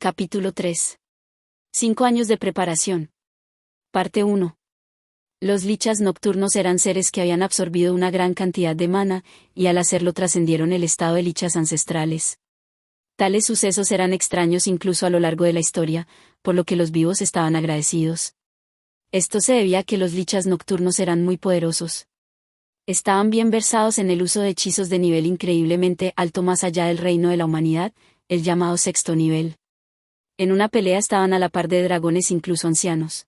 Capítulo 3. 5 años de preparación. Parte 1. Los lichas nocturnos eran seres que habían absorbido una gran cantidad de mana, y al hacerlo trascendieron el estado de lichas ancestrales. Tales sucesos eran extraños incluso a lo largo de la historia, por lo que los vivos estaban agradecidos. Esto se debía a que los lichas nocturnos eran muy poderosos. Estaban bien versados en el uso de hechizos de nivel increíblemente alto más allá del reino de la humanidad, el llamado sexto nivel. En una pelea estaban a la par de dragones incluso ancianos.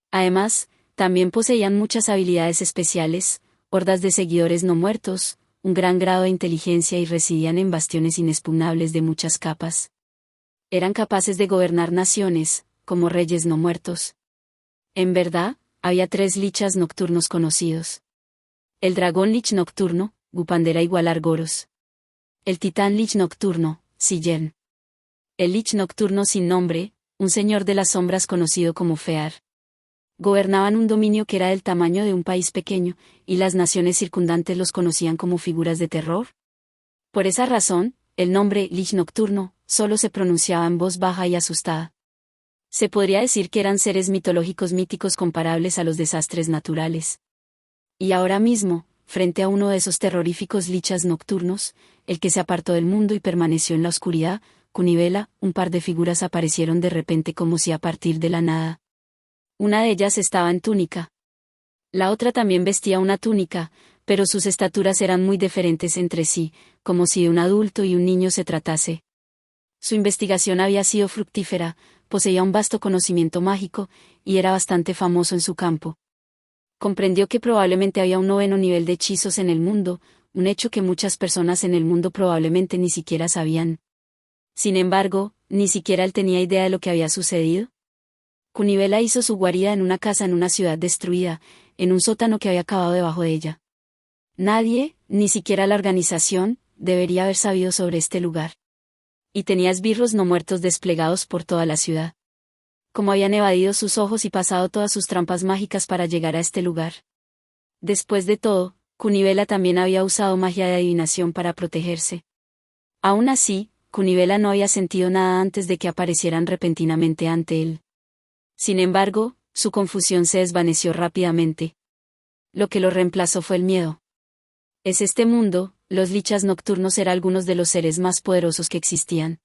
Además, también poseían muchas habilidades especiales, hordas de seguidores no muertos, un gran grado de inteligencia y residían en bastiones inexpugnables de muchas capas. Eran capaces de gobernar naciones, como reyes no muertos. En verdad, había 3 lichas nocturnos conocidos. El dragón lich nocturno, Gupandera igual Argoros. El titán lich nocturno, Sillern. El lich nocturno sin nombre, un señor de las sombras conocido como Fear. Gobernaban un dominio que era del tamaño de un país pequeño, y las naciones circundantes los conocían como figuras de terror. Por esa razón, el nombre lich nocturno solo se pronunciaba en voz baja y asustada. Se podría decir que eran seres mitológicos míticos comparables a los desastres naturales. Y ahora mismo, frente a uno de esos terroríficos lichas nocturnos, el que se apartó del mundo y permaneció en la oscuridad, Kunibela, un par de figuras aparecieron de repente como si a partir de la nada. Una de ellas estaba en túnica. La otra también vestía una túnica, pero sus estaturas eran muy diferentes entre sí, como si de un adulto y un niño se tratase. Su investigación había sido fructífera, poseía un vasto conocimiento mágico, y era bastante famoso en su campo. Comprendió que probablemente había un 9º nivel de hechizos en el mundo, un hecho que muchas personas en el mundo probablemente ni siquiera sabían. Sin embargo, ni siquiera él tenía idea de lo que había sucedido. Kunibela hizo su guarida en una casa en una ciudad destruida, en un sótano que había cavado debajo de ella. Nadie, ni siquiera la organización, debería haber sabido sobre este lugar. Y tenía esbirros no muertos desplegados por toda la ciudad. Como habían evadido sus ojos y pasado todas sus trampas mágicas para llegar a este lugar. Después de todo, Kunibela también había usado magia de adivinación para protegerse. Aún así, Kunibela no había sentido nada antes de que aparecieran repentinamente ante él. Sin embargo, su confusión se desvaneció rápidamente. Lo que lo reemplazó fue el miedo. Es este mundo, los lichas nocturnos eran algunos de los seres más poderosos que existían.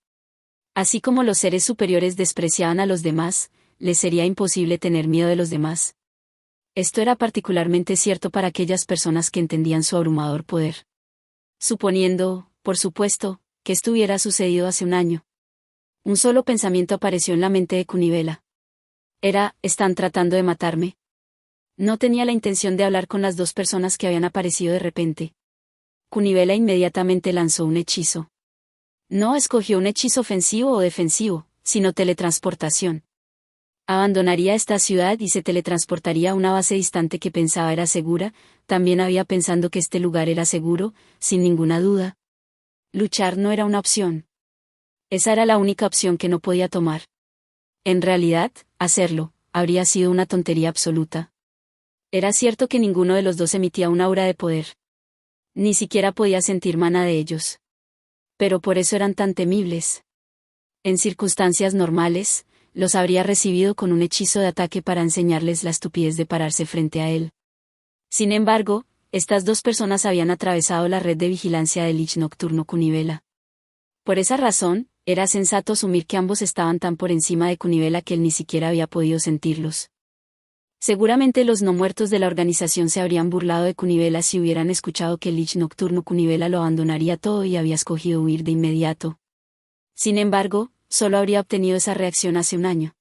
Así como los seres superiores despreciaban a los demás, les sería imposible tener miedo de los demás. Esto era particularmente cierto para aquellas personas que entendían su abrumador poder. Suponiendo, por supuesto, que esto hubiera sucedido hace un año. Un solo pensamiento apareció en la mente de Kunibela. ¿Están tratando de matarme? No tenía la intención de hablar con las 2 personas que habían aparecido de repente. Kunibela inmediatamente lanzó un hechizo. No escogió un hechizo ofensivo o defensivo, sino teletransportación. Abandonaría esta ciudad y se teletransportaría a una base distante que pensaba era segura, también había pensando que este lugar era seguro, sin ninguna duda. Luchar no era una opción. Esa era la única opción que no podía tomar. En realidad, hacerlo, habría sido una tontería absoluta. Era cierto que ninguno de los 2 emitía un aura de poder. Ni siquiera podía sentir mana de ellos. Pero por eso eran tan temibles. En circunstancias normales, los habría recibido con un hechizo de ataque para enseñarles la estupidez de pararse frente a él. Sin embargo, estas 2 personas habían atravesado la red de vigilancia del lich nocturno Kunibela. Por esa razón, era sensato asumir que ambos estaban tan por encima de Kunibela que él ni siquiera había podido sentirlos. Seguramente los no muertos de la organización se habrían burlado de Kunibela si hubieran escuchado que el lich nocturno Kunibela lo abandonaría todo y había escogido huir de inmediato. Sin embargo, solo habría obtenido esa reacción hace un año.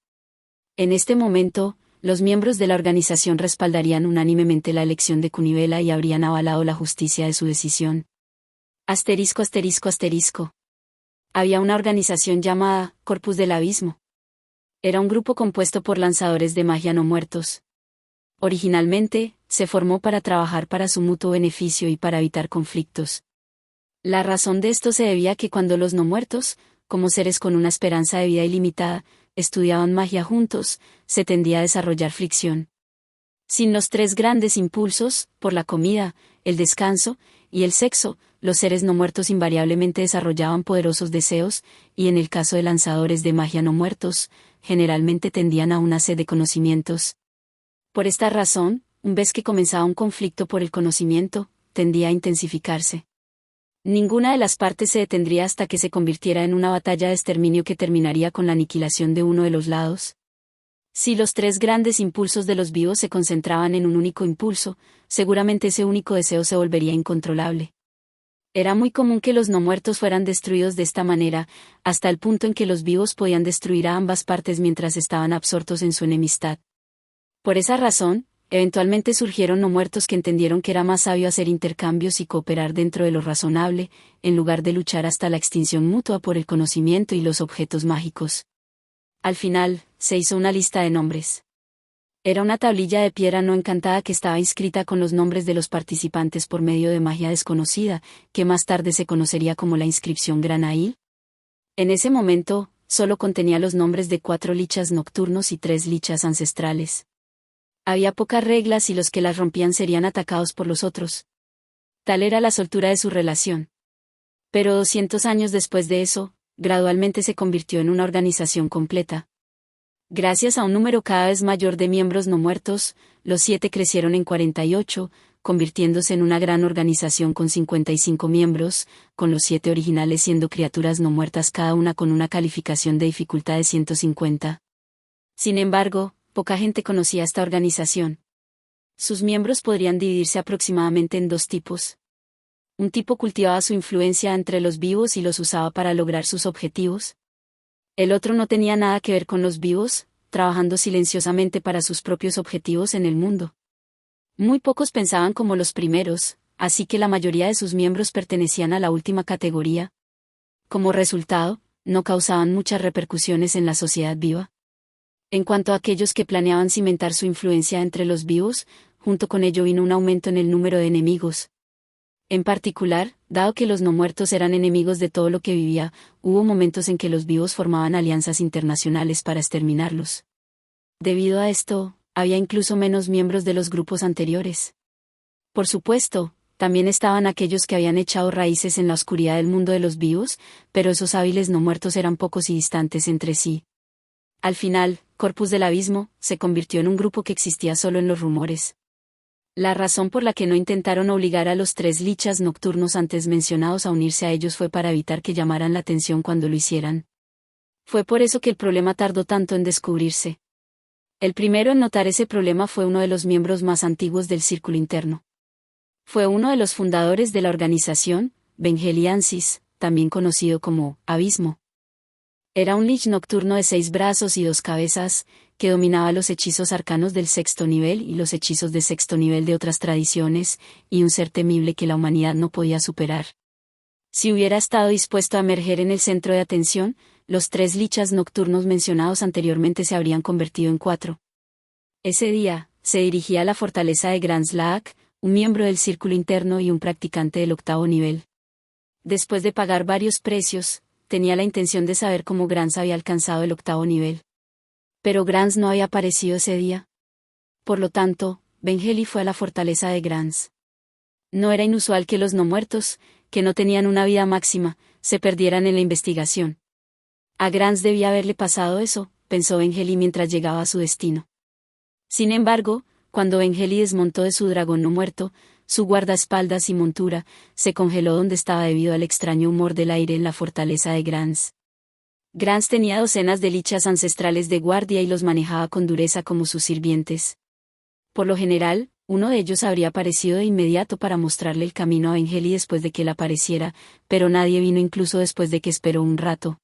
En este momento, los miembros de la organización respaldarían unánimemente la elección de Kunibela y habrían avalado la justicia de su decisión. Asterisco asterisco asterisco. Había una organización llamada Corpus del Abismo. Era un grupo compuesto por lanzadores de magia no muertos. Originalmente, se formó para trabajar para su mutuo beneficio y para evitar conflictos. La razón de esto se debía a que cuando los no muertos, como seres con una esperanza de vida ilimitada, estudiaban magia juntos, se tendía a desarrollar fricción. Sin los 3 grandes impulsos, por la comida, el descanso y el sexo, los seres no muertos invariablemente desarrollaban poderosos deseos, y en el caso de lanzadores de magia no muertos, generalmente tendían a una sed de conocimientos. Por esta razón, una vez que comenzaba un conflicto por el conocimiento, tendía a intensificarse. Ninguna de las partes se detendría hasta que se convirtiera en una batalla de exterminio que terminaría con la aniquilación de uno de los lados. Si los tres grandes impulsos de los vivos se concentraban en un único impulso, seguramente ese único deseo se volvería incontrolable. Era muy común que los no muertos fueran destruidos de esta manera, hasta el punto en que los vivos podían destruir a ambas partes mientras estaban absortos en su enemistad. Por esa razón, eventualmente surgieron no muertos que entendieron que era más sabio hacer intercambios y cooperar dentro de lo razonable, en lugar de luchar hasta la extinción mutua por el conocimiento y los objetos mágicos. Al final, se hizo una lista de nombres. Era una tablilla de piedra no encantada que estaba inscrita con los nombres de los participantes por medio de magia desconocida, que más tarde se conocería como la inscripción Granail. En ese momento, solo contenía los nombres de 4 lichas nocturnos y 3 lichas ancestrales. Había pocas reglas y los que las rompían serían atacados por los otros. Tal era la soltura de su relación. Pero 200 años después de eso, gradualmente se convirtió en una organización completa. Gracias a un número cada vez mayor de miembros no muertos, los 7 crecieron en 48, convirtiéndose en una gran organización con 55 miembros, con los 7 originales siendo criaturas no muertas cada una con una calificación de dificultad de 150. Sin embargo, poca gente conocía esta organización. Sus miembros podrían dividirse aproximadamente en 2 tipos. Un tipo cultivaba su influencia entre los vivos y los usaba para lograr sus objetivos. El otro no tenía nada que ver con los vivos, trabajando silenciosamente para sus propios objetivos en el mundo. Muy pocos pensaban como los primeros, así que la mayoría de sus miembros pertenecían a la última categoría. Como resultado, no causaban muchas repercusiones en la sociedad viva. En cuanto a aquellos que planeaban cimentar su influencia entre los vivos, junto con ello vino un aumento en el número de enemigos. En particular, dado que los no muertos eran enemigos de todo lo que vivía, hubo momentos en que los vivos formaban alianzas internacionales para exterminarlos. Debido a esto, había incluso menos miembros de los grupos anteriores. Por supuesto, también estaban aquellos que habían echado raíces en la oscuridad del mundo de los vivos, pero esos hábiles no muertos eran pocos y distantes entre sí. Al final, Corpus del Abismo se convirtió en un grupo que existía solo en los rumores. La razón por la que no intentaron obligar a los 3 lichas nocturnos antes mencionados a unirse a ellos fue para evitar que llamaran la atención cuando lo hicieran. Fue por eso que el problema tardó tanto en descubrirse. El primero en notar ese problema fue uno de los miembros más antiguos del Círculo Interno. Fue uno de los fundadores de la organización, Vengeliansis, también conocido como Abismo. Era un lich nocturno de 6 brazos y 2 cabezas, que dominaba los hechizos arcanos del 6º nivel y los hechizos de 6º nivel de otras tradiciones, y un ser temible que la humanidad no podía superar. Si hubiera estado dispuesto a emerger en el centro de atención, los 3 lichas nocturnos mencionados anteriormente se habrían convertido en 4. Ese día, se dirigía a la fortaleza de Gran Slaak, un miembro del Círculo Interno y un practicante del 8º nivel. Después de pagar varios precios, tenía la intención de saber cómo Grans había alcanzado el 8º nivel. Pero Grans no había aparecido ese día. Por lo tanto, Vengeli fue a la fortaleza de Grans. No era inusual que los no muertos, que no tenían una vida máxima, se perdieran en la investigación. A Grans debía haberle pasado eso, pensó Vengeli mientras llegaba a su destino. Sin embargo, cuando Vengeli desmontó de su dragón no muerto, su guardaespaldas y montura, se congeló donde estaba debido al extraño humor del aire en la fortaleza de Grans. Grans tenía docenas de lichas ancestrales de guardia y los manejaba con dureza como sus sirvientes. Por lo general, uno de ellos habría aparecido de inmediato para mostrarle el camino a Vengeli después de que él apareciera, pero nadie vino incluso después de que esperó un rato.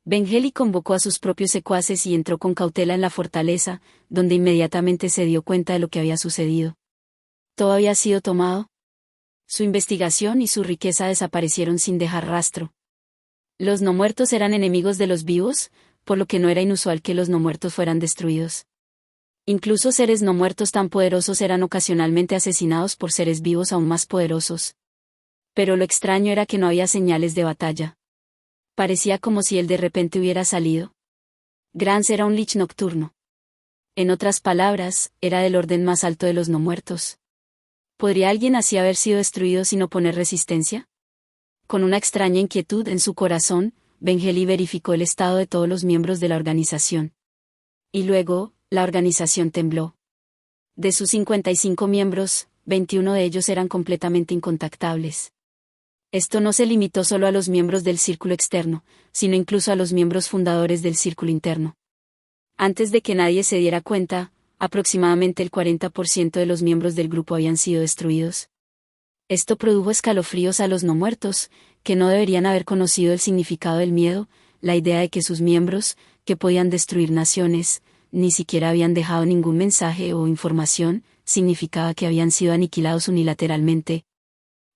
Vengeli convocó a sus propios secuaces y entró con cautela en la fortaleza, donde inmediatamente se dio cuenta de lo que había sucedido. Todo había sido tomado. Su investigación y su riqueza desaparecieron sin dejar rastro. Los no muertos eran enemigos de los vivos, por lo que no era inusual que los no muertos fueran destruidos. Incluso seres no muertos tan poderosos eran ocasionalmente asesinados por seres vivos aún más poderosos. Pero lo extraño era que no había señales de batalla. Parecía como si él de repente hubiera salido. Grans era un lich nocturno. En otras palabras, era del orden más alto de los no muertos. ¿Podría alguien así haber sido destruido sin oponer resistencia? Con una extraña inquietud en su corazón, Bengeli verificó el estado de todos los miembros de la organización. Y luego, la organización tembló. De sus 55 miembros, 21 de ellos eran completamente incontactables. Esto no se limitó solo a los miembros del círculo externo, sino incluso a los miembros fundadores del círculo interno. Antes de que nadie se diera cuenta, aproximadamente el 40% de los miembros del grupo habían sido destruidos. Esto produjo escalofríos a los no muertos, que no deberían haber conocido el significado del miedo, la idea de que sus miembros, que podían destruir naciones, ni siquiera habían dejado ningún mensaje o información, significaba que habían sido aniquilados unilateralmente.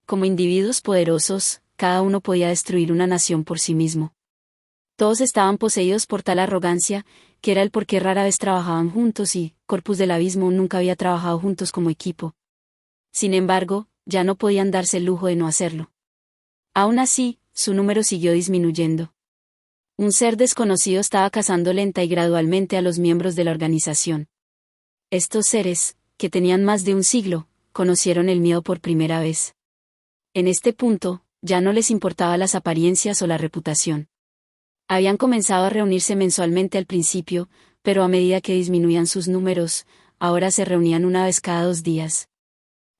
Como individuos poderosos, cada uno podía destruir una nación por sí mismo. Todos estaban poseídos por tal arrogancia, que era el por qué rara vez trabajaban juntos y, Corpus del Abismo nunca había trabajado juntos como equipo. Sin embargo, ya no podían darse el lujo de no hacerlo. Aún así, su número siguió disminuyendo. Un ser desconocido estaba cazando lenta y gradualmente a los miembros de la organización. Estos seres, que tenían más de un siglo, conocieron el miedo por primera vez. En este punto, ya no les importaba las apariencias o la reputación. Habían comenzado a reunirse mensualmente al principio, pero a medida que disminuían sus números, ahora se reunían una vez cada 2 días.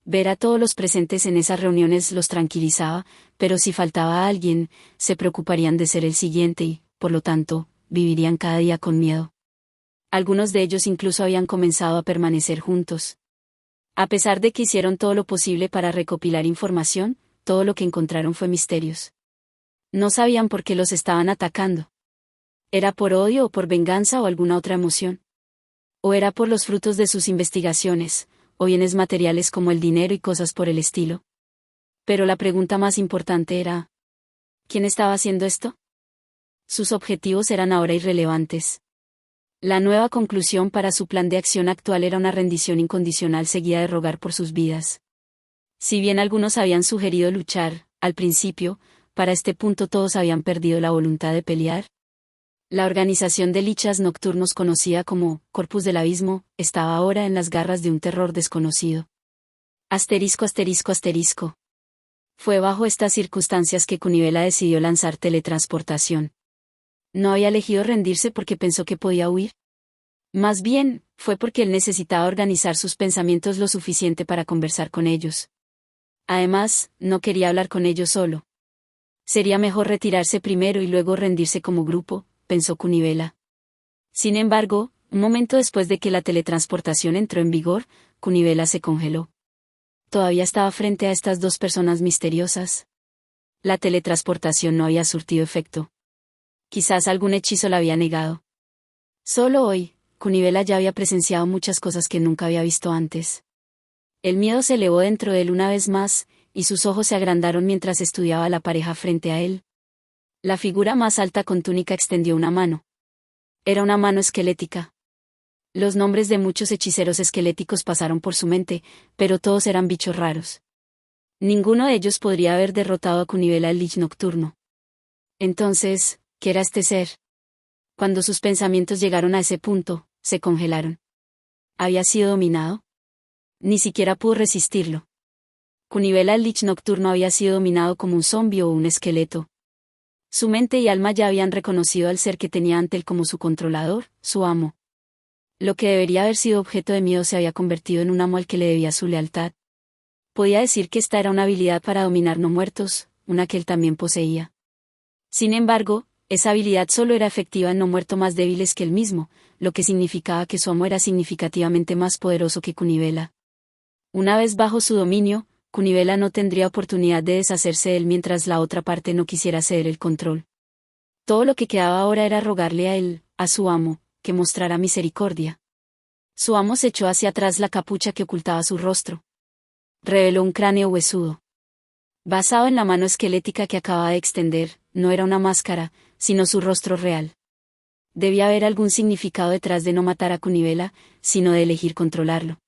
Ver a todos los presentes en esas reuniones los tranquilizaba, pero si faltaba alguien, se preocuparían de ser el siguiente y, por lo tanto, vivirían cada día con miedo. Algunos de ellos incluso habían comenzado a permanecer juntos. A pesar de que hicieron todo lo posible para recopilar información, todo lo que encontraron fue misterios. No sabían por qué los estaban atacando. ¿Era por odio o por venganza o alguna otra emoción? ¿O era por los frutos de sus investigaciones, o bienes materiales como el dinero y cosas por el estilo? Pero la pregunta más importante era: ¿quién estaba haciendo esto? Sus objetivos eran ahora irrelevantes. La nueva conclusión para su plan de acción actual era una rendición incondicional seguida de rogar por sus vidas. Si bien algunos habían sugerido luchar, al principio, para este punto todos habían perdido la voluntad de pelear. La organización de lichas nocturnos conocida como Corpus del Abismo, estaba ahora en las garras de un terror desconocido. Asterisco asterisco asterisco. Fue bajo estas circunstancias que Kunibela decidió lanzar teletransportación. No había elegido rendirse porque pensó que podía huir. Más bien, fue porque él necesitaba organizar sus pensamientos lo suficiente para conversar con ellos. Además, no quería hablar con ellos solo. Sería mejor retirarse primero y luego rendirse como grupo, pensó Kunibela. Sin embargo, un momento después de que la teletransportación entró en vigor, Kunibela se congeló. Todavía estaba frente a estas 2 personas misteriosas. La teletransportación no había surtido efecto. Quizás algún hechizo la había negado. Solo hoy, Kunibela ya había presenciado muchas cosas que nunca había visto antes. El miedo se elevó dentro de él una vez más, y sus ojos se agrandaron mientras estudiaba a la pareja frente a él. La figura más alta con túnica extendió una mano. Era una mano esquelética. Los nombres de muchos hechiceros esqueléticos pasaron por su mente, pero todos eran bichos raros. Ninguno de ellos podría haber derrotado a Kunibela el Lich Nocturno. Entonces, ¿qué era este ser? Cuando sus pensamientos llegaron a ese punto, se congelaron. ¿Había sido dominado? Ni siquiera pudo resistirlo. Kunibela el Lich Nocturno había sido dominado como un zombi o un esqueleto. Su mente y alma ya habían reconocido al ser que tenía ante él como su controlador, su amo. Lo que debería haber sido objeto de miedo se había convertido en un amo al que le debía su lealtad. Podía decir que esta era una habilidad para dominar no muertos, una que él también poseía. Sin embargo, esa habilidad solo era efectiva en no muertos más débiles que él mismo, lo que significaba que su amo era significativamente más poderoso que Kunibela. Una vez bajo su dominio, Kunibela no tendría oportunidad de deshacerse de él mientras la otra parte no quisiera ceder el control. Todo lo que quedaba ahora era rogarle a él, a su amo, que mostrara misericordia. Su amo se echó hacia atrás la capucha que ocultaba su rostro. Reveló un cráneo huesudo. Basado en la mano esquelética que acababa de extender, no era una máscara, sino su rostro real. Debía haber algún significado detrás de no matar a Kunibela, sino de elegir controlarlo.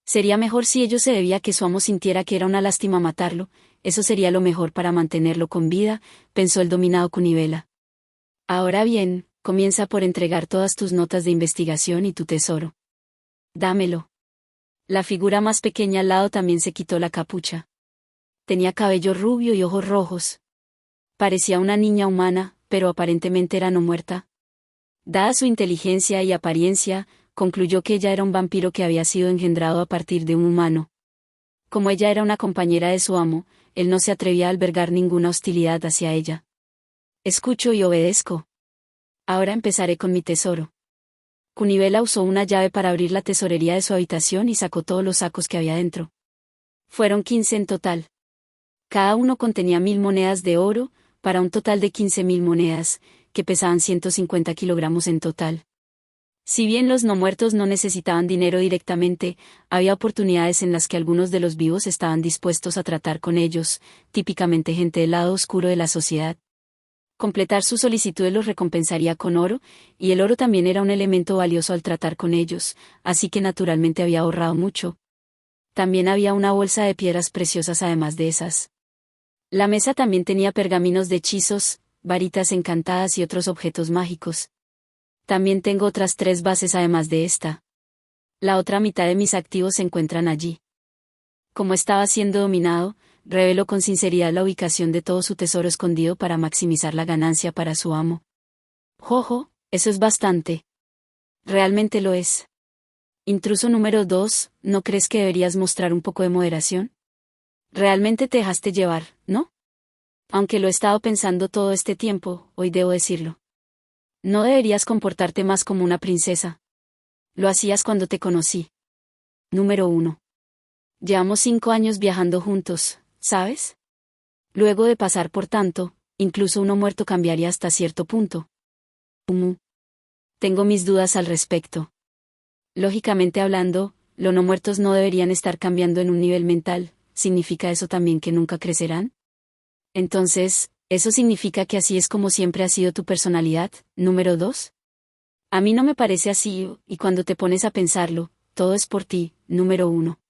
Sería mejor si ello se debía a que su amo sintiera que era una lástima matarlo, eso sería lo mejor para mantenerlo con vida, pensó el dominado Kunibela. Ahora bien, comienza por entregar todas tus notas de investigación y tu tesoro. Dámelo. La figura más pequeña al lado también se quitó la capucha. Tenía cabello rubio y ojos rojos, Parecía una niña humana, pero aparentemente era no muerta. Dada su inteligencia y apariencia, concluyó que ella era un vampiro que había sido engendrado a partir de un humano. Como ella era una compañera de su amo, él no se atrevía a albergar ninguna hostilidad hacia ella. Escucho y obedezco. Ahora empezaré con mi tesoro. Cunibela usó una llave para abrir la tesorería de su habitación y sacó todos los sacos que había dentro. Fueron 15 en total. Cada uno contenía 1000 monedas de oro, para un total de 15.000 monedas, que pesaban 150 kilogramos en total. Si bien los no muertos no necesitaban dinero directamente, había oportunidades en las que algunos de los vivos estaban dispuestos a tratar con ellos, típicamente gente del lado oscuro de la sociedad. Completar sus solicitudes los recompensaría con oro, y el oro también era un elemento valioso al tratar con ellos, así que naturalmente había ahorrado mucho. También había una bolsa de piedras preciosas además de esas. La mesa también tenía pergaminos de hechizos, varitas encantadas y otros objetos mágicos. También tengo otras 3 bases además de esta. La otra mitad de mis activos se encuentran allí. Como estaba siendo dominado, reveló con sinceridad la ubicación de todo su tesoro escondido para maximizar la ganancia para su amo. Jojo, eso es bastante. Realmente lo es. Intruso número 2, ¿no crees que deberías mostrar un poco de moderación? Realmente te dejaste llevar, ¿no? Aunque lo he estado pensando todo este tiempo, hoy debo decirlo. No deberías comportarte más como una princesa. Lo hacías cuando te conocí. Número 1. Llevamos 5 años viajando juntos, ¿sabes? Luego de pasar por tanto, incluso uno muerto cambiaría hasta cierto punto. Tengo mis dudas al respecto. Lógicamente hablando, los no muertos no deberían estar cambiando en un nivel mental. ¿Significa eso también que nunca crecerán? Entonces, ¿eso significa que así es como siempre ha sido tu personalidad, número 2? A mí no me parece así, y cuando te pones a pensarlo, todo es por ti, número 1.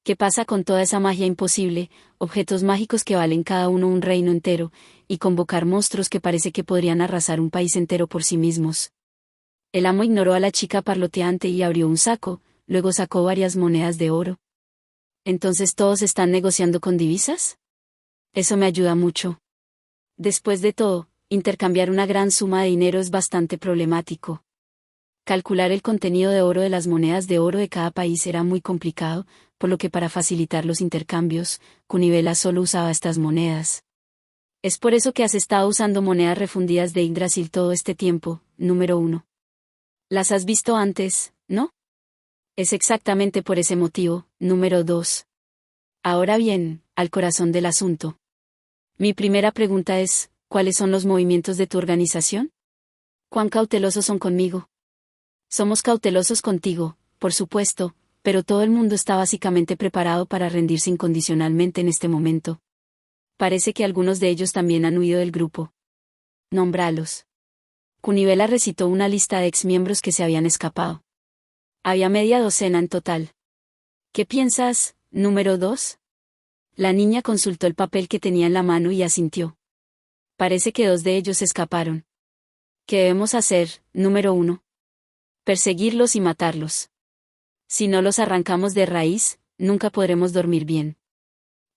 ¿Qué pasa con toda esa magia imposible, objetos mágicos que valen cada uno un reino entero, y convocar monstruos que parece que podrían arrasar un país entero por sí mismos? El amo ignoró a la chica parloteante y abrió un saco, luego sacó varias monedas de oro. ¿Entonces todos están negociando con divisas? Eso me ayuda mucho. Después de todo, intercambiar una gran suma de dinero es bastante problemático. Calcular el contenido de oro de las monedas de oro de cada país era muy complicado, por lo que para facilitar los intercambios, Cunibela solo usaba estas monedas. Es por eso que has estado usando monedas refundidas de Yggdrasil todo este tiempo, número 1. Las has visto antes, ¿no? Es exactamente por ese motivo, número 2. Ahora bien, al corazón del asunto. Mi primera pregunta es, ¿cuáles son los movimientos de tu organización? ¿Cuán cautelosos son conmigo? Somos cautelosos contigo, por supuesto, pero todo el mundo está básicamente preparado para rendirse incondicionalmente en este momento. Parece que algunos de ellos también han huido del grupo. Nómbralos. Cunibela recitó una lista de exmiembros que se habían escapado. Había media docena en total. ¿Qué piensas, número 2? La niña consultó el papel que tenía en la mano y asintió. Parece que 2 de ellos escaparon. ¿Qué debemos hacer, número 1? Perseguirlos y matarlos. Si no los arrancamos de raíz, nunca podremos dormir bien.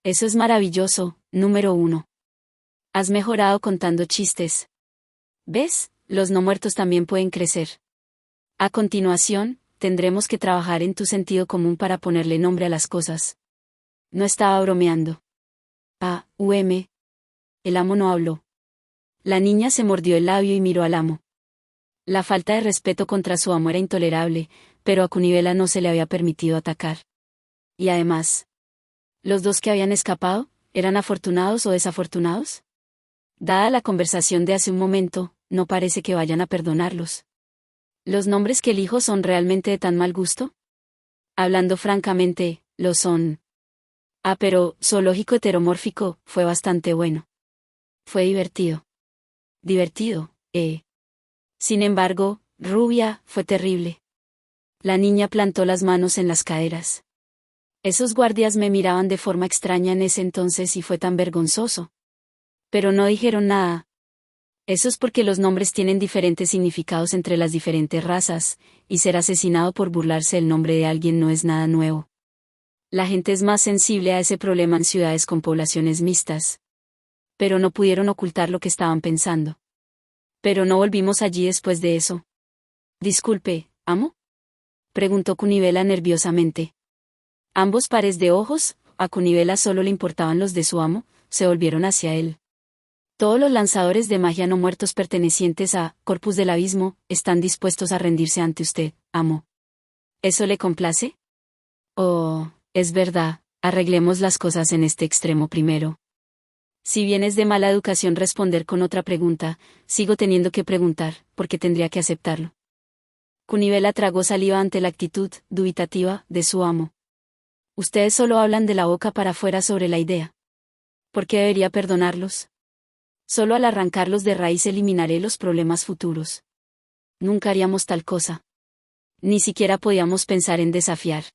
Eso es maravilloso, número 1. Has mejorado contando chistes. ¿Ves? Los no muertos también pueden crecer. A continuación, tendremos que trabajar en tu sentido común para ponerle nombre a las cosas. No estaba bromeando. El amo no habló. La niña se mordió el labio y miró al amo. La falta de respeto contra su amo era intolerable, pero a Cunibela no se le había permitido atacar. Y además, ¿los 2 que habían escapado, eran afortunados o desafortunados? Dada la conversación de hace un momento, no parece que vayan a perdonarlos. ¿Los nombres que elijo son realmente de tan mal gusto? Hablando francamente, lo son. Pero, zoológico heteromórfico, fue bastante bueno. Fue divertido. Divertido, Sin embargo, rubia, fue terrible. La niña plantó las manos en las caderas. Esos guardias me miraban de forma extraña en ese entonces y fue tan vergonzoso. Pero no dijeron nada. Eso es porque los nombres tienen diferentes significados entre las diferentes razas, y ser asesinado por burlarse del nombre de alguien no es nada nuevo. La gente es más sensible a ese problema en ciudades con poblaciones mixtas. Pero no pudieron ocultar lo que estaban pensando. Pero no volvimos allí después de eso. Disculpe, ¿amo? Preguntó Cunibela nerviosamente. Ambos pares de ojos, a Cunibela solo le importaban los de su amo, se volvieron hacia él. Todos los lanzadores de magia no muertos pertenecientes a Corpus del Abismo están dispuestos a rendirse ante usted, amo. ¿Eso le complace? Oh, es verdad, arreglemos las cosas en este extremo primero. Si bien es de mala educación responder con otra pregunta, sigo teniendo que preguntar, porque tendría que aceptarlo. Cunibela tragó saliva ante la actitud dubitativa de su amo. Ustedes solo hablan de la boca para afuera sobre la idea. ¿Por qué debería perdonarlos? Solo al arrancarlos de raíz eliminaré los problemas futuros. Nunca haríamos tal cosa. Ni siquiera podíamos pensar en desafiar.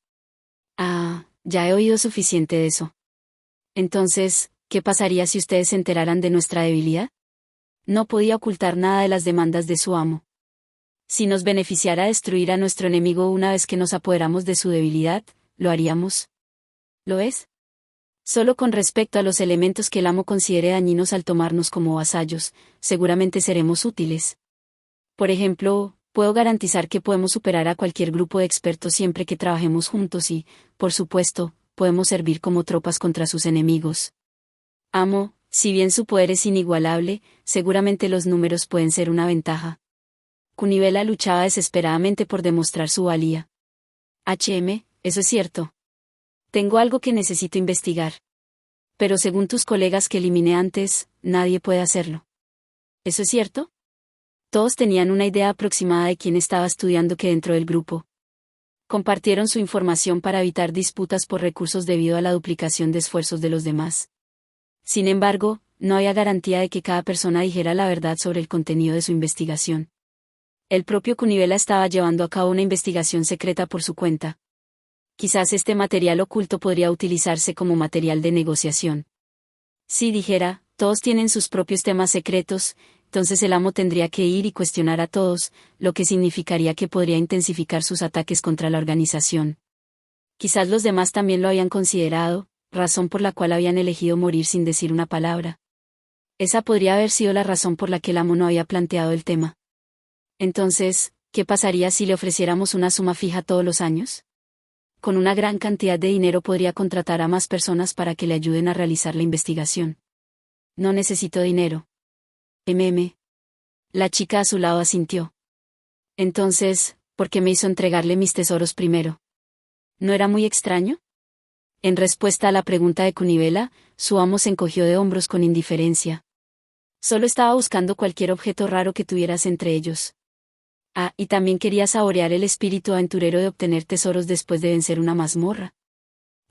Ah, ya he oído suficiente de eso. Entonces, ¿qué pasaría si ustedes se enteraran de nuestra debilidad? No podía ocultar nada de las demandas de su amo. Si nos beneficiara destruir a nuestro enemigo una vez que nos apoderamos de su debilidad, ¿lo haríamos? ¿Lo es? Solo con respecto a los elementos que el amo considere dañinos al tomarnos como vasallos, seguramente seremos útiles. Por ejemplo, puedo garantizar que podemos superar a cualquier grupo de expertos siempre que trabajemos juntos y, por supuesto, podemos servir como tropas contra sus enemigos. Amo, si bien su poder es inigualable, seguramente los números pueden ser una ventaja. Cunibela luchaba desesperadamente por demostrar su valía. Eso es cierto. Tengo algo que necesito investigar. Pero según tus colegas que eliminé antes, nadie puede hacerlo. ¿Eso es cierto? Todos tenían una idea aproximada de quién estaba estudiando qué dentro del grupo. Compartieron su información para evitar disputas por recursos debido a la duplicación de esfuerzos de los demás. Sin embargo, no había garantía de que cada persona dijera la verdad sobre el contenido de su investigación. El propio Cunibela estaba llevando a cabo una investigación secreta por su cuenta. Quizás este material oculto podría utilizarse como material de negociación. Si dijera, todos tienen sus propios temas secretos, entonces el amo tendría que ir y cuestionar a todos, lo que significaría que podría intensificar sus ataques contra la organización. Quizás los demás también lo habían considerado, razón por la cual habían elegido morir sin decir una palabra. Esa podría haber sido la razón por la que el amo no había planteado el tema. Entonces, ¿qué pasaría si le ofreciéramos una suma fija todos los años? Con una gran cantidad de dinero podría contratar a más personas para que le ayuden a realizar la investigación. No necesito dinero. La chica a su lado asintió. Entonces, ¿por qué me hizo entregarle mis tesoros primero? ¿No era muy extraño? En respuesta a la pregunta de Cunibela, su amo se encogió de hombros con indiferencia. Solo estaba buscando cualquier objeto raro que tuvieras entre ellos. Ah, y también quería saborear el espíritu aventurero de obtener tesoros después de vencer una mazmorra.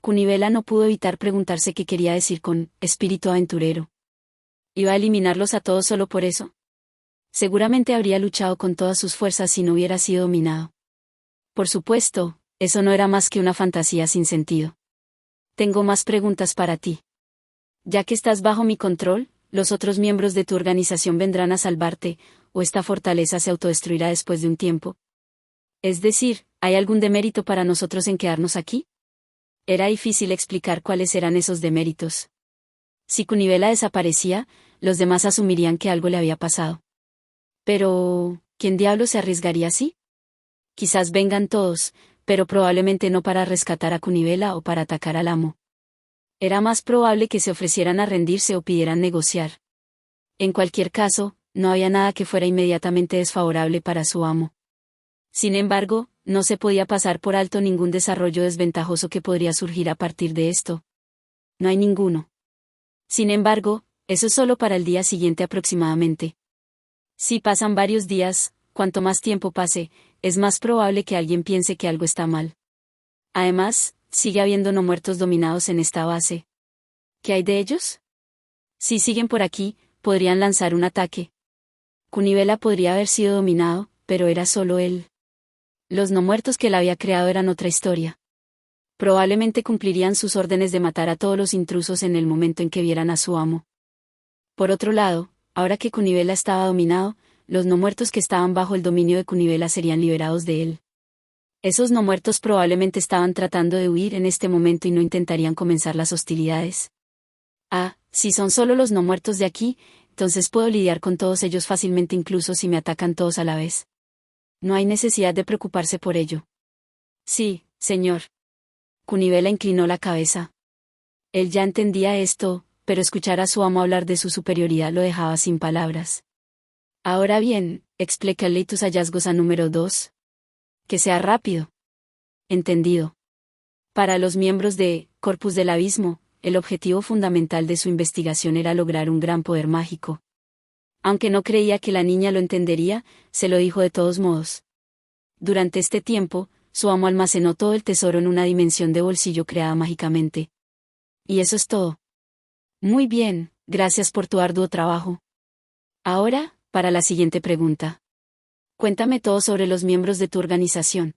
Cunibela no pudo evitar preguntarse qué quería decir con espíritu aventurero. ¿Iba a eliminarlos a todos solo por eso? Seguramente habría luchado con todas sus fuerzas si no hubiera sido dominado. Por supuesto, eso no era más que una fantasía sin sentido. Tengo más preguntas para ti. Ya que estás bajo mi control, los otros miembros de tu organización vendrán a salvarte, o esta fortaleza se autodestruirá después de un tiempo. Es decir, ¿hay algún demérito para nosotros en quedarnos aquí? Era difícil explicar cuáles eran esos deméritos. Si Cunibela desaparecía, los demás asumirían que algo le había pasado. Pero, ¿quién diablos se arriesgaría así? Quizás vengan todos, pero probablemente no para rescatar a Cunibela o para atacar al amo. Era más probable que se ofrecieran a rendirse o pidieran negociar. En cualquier caso, no había nada que fuera inmediatamente desfavorable para su amo. Sin embargo, no se podía pasar por alto ningún desarrollo desventajoso que podría surgir a partir de esto. No hay ninguno. Sin embargo, eso es solo para el día siguiente aproximadamente. Si pasan varios días, cuanto más tiempo pase, es más probable que alguien piense que algo está mal. Además, sigue habiendo no muertos dominados en esta base. ¿Qué hay de ellos? Si siguen por aquí, podrían lanzar un ataque. Cunibela podría haber sido dominado, pero era solo él. Los no muertos que él había creado eran otra historia. Probablemente cumplirían sus órdenes de matar a todos los intrusos en el momento en que vieran a su amo. Por otro lado, ahora que Cunibela estaba dominado, los no muertos que estaban bajo el dominio de Cunibela serían liberados de él. Esos no muertos probablemente estaban tratando de huir en este momento y no intentarían comenzar las hostilidades. Ah, si son solo los no muertos de aquí, entonces puedo lidiar con todos ellos fácilmente incluso si me atacan todos a la vez. No hay necesidad de preocuparse por ello. Sí, señor. Cunibela inclinó la cabeza. Él ya entendía esto, pero escuchar a su amo hablar de su superioridad lo dejaba sin palabras. Ahora bien, explícale tus hallazgos a número 2. Que sea rápido. Entendido. Para los miembros de Corpus del Abismo, el objetivo fundamental de su investigación era lograr un gran poder mágico. Aunque no creía que la niña lo entendería, se lo dijo de todos modos. Durante este tiempo, su amo almacenó todo el tesoro en una dimensión de bolsillo creada mágicamente. Y eso es todo. Muy bien, gracias por tu arduo trabajo. Ahora, para la siguiente pregunta. Cuéntame todo sobre los miembros de tu organización.